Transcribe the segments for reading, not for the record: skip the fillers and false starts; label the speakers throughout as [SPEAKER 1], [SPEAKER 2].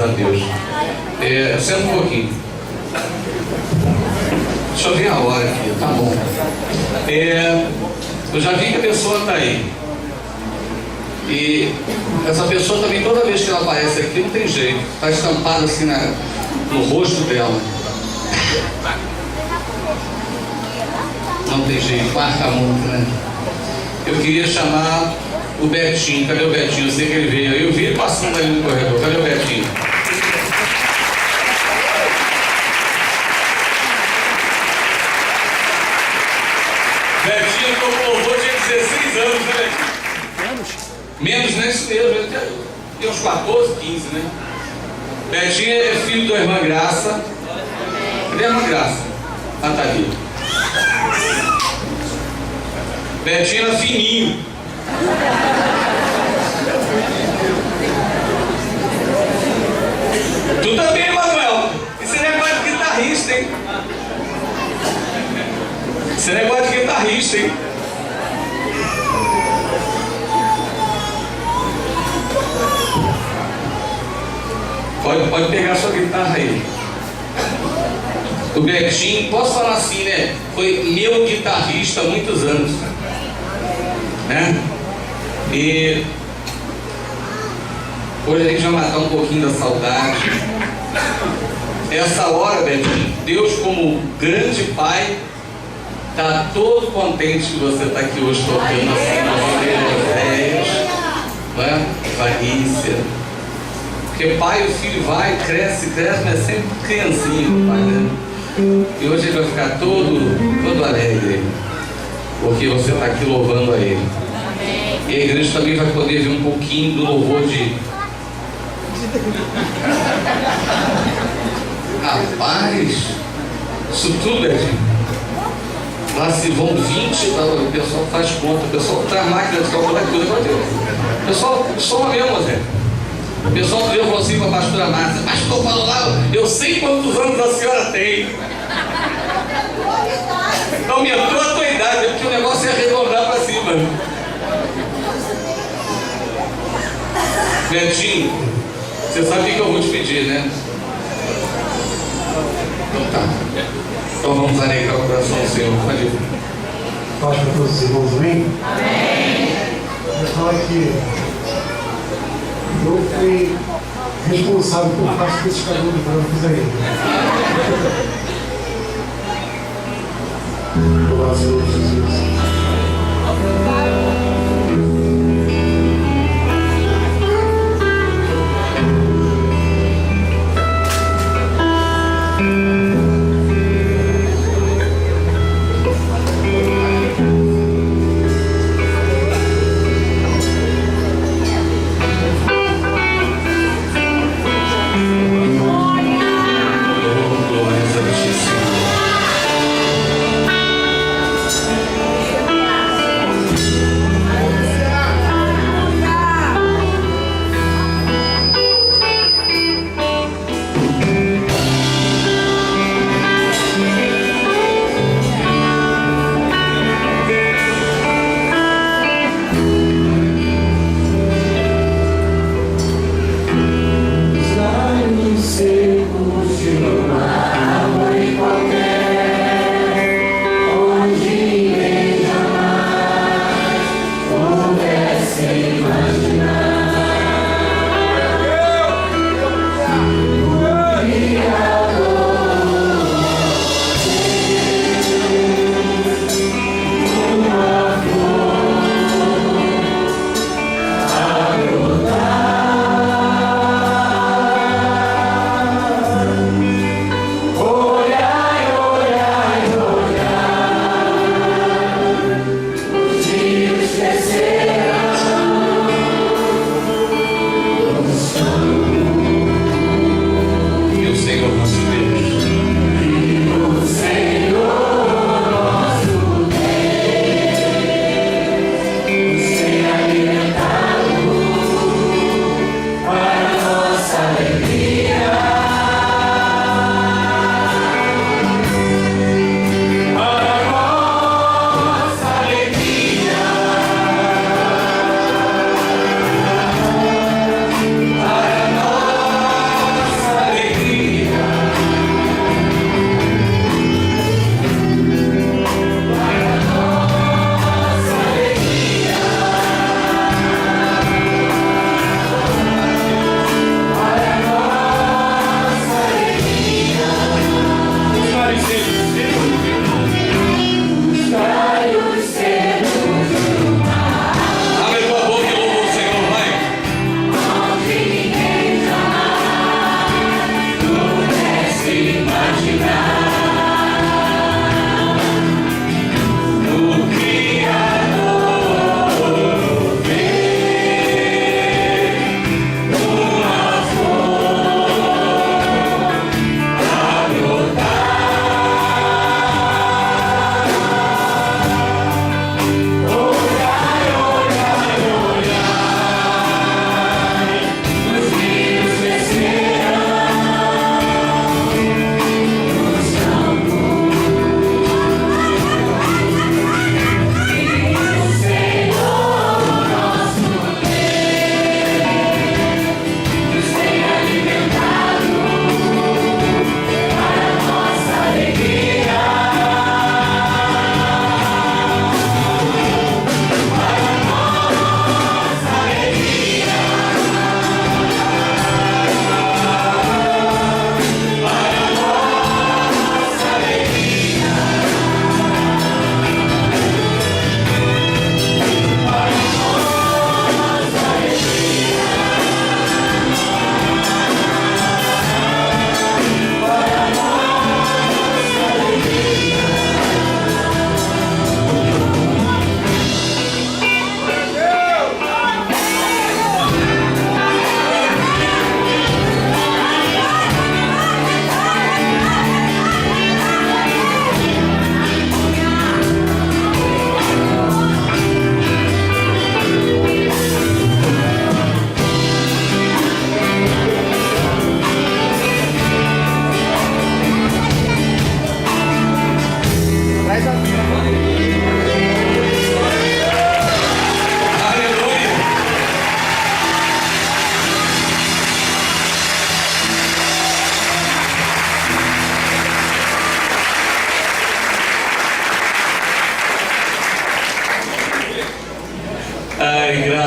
[SPEAKER 1] a Deus. Senta um pouquinho. Deixa eu ver a hora aqui, tá bom. Eu já vi que a pessoa está aí. E essa pessoa também, toda vez que ela aparece aqui, não tem jeito. Está estampada assim no rosto dela. Não tem jeito, marca muito, né? Eu queria chamar o Betinho. Cadê o Betinho? Eu sei que ele veio. Eu vi ele passando ali no corredor. Cadê o Betinho? Betinho tocou louvor, tinha 16 anos, né, Betinho? Menos, né? Isso mesmo. Ele tem uns 14, 15, né? Betinho é filho da irmã Graça. Cadê a irmã Graça? Ah, tá ali. Betinho era fininho. Tu também, Manuel. Esse negócio de guitarrista, hein? Esse negócio de guitarrista, hein? Pode pegar sua guitarra aí. O Betinho, posso falar assim, né? Foi meu guitarrista há muitos anos, né? E hoje a gente vai matar um pouquinho da saudade. Essa hora, Betinho, Deus, como grande Pai, está todo contente que você está aqui hoje tocando assim nas ideias, né? Varícia. Porque pai, o filho vai, cresce, mas sempre criancinha, pai, né? E hoje ele vai ficar todo alegre, porque você está aqui louvando a ele. E a igreja também vai poder ver um pouquinho do louvor de... Rapaz, isso tudo, Betinho. Lá se vão 20, o pessoal faz conta, o pessoal traz máquina de calcular tudo. O pessoal soma mesmo, Zé. O pessoal falou assim para a pastora Márcia: pastor Paulo lá, eu sei quantos anos a senhora tem. Então me entrou a tua idade, porque o negócio é arredondar para cima. Betinho, você sabe o que eu vou te pedir, né? Então tá. Então vamos alegrar o coração do Senhor. Pode ir.
[SPEAKER 2] Paz para todos os irmãos, amém?
[SPEAKER 3] Amém.
[SPEAKER 2] Eu falo que eu fui responsável por parte desses caminhos brancos aí. Louvado seja Jesus.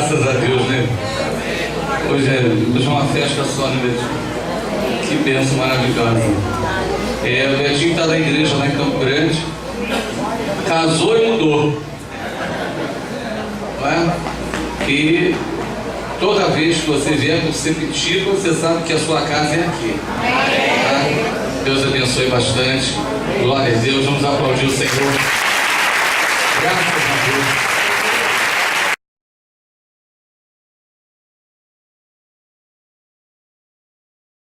[SPEAKER 1] Graças a Deus, né? Hoje é uma festa só, né, Betinho? Que bênção maravilhosa. O Betinho está na igreja lá em Campo Grande. Casou e mudou. Não é? E toda vez que você vier por Sepetiba, você sabe que a sua casa é aqui. Tá? Deus abençoe bastante. Glória a Deus. Vamos aplaudir o Senhor. Graças a Deus.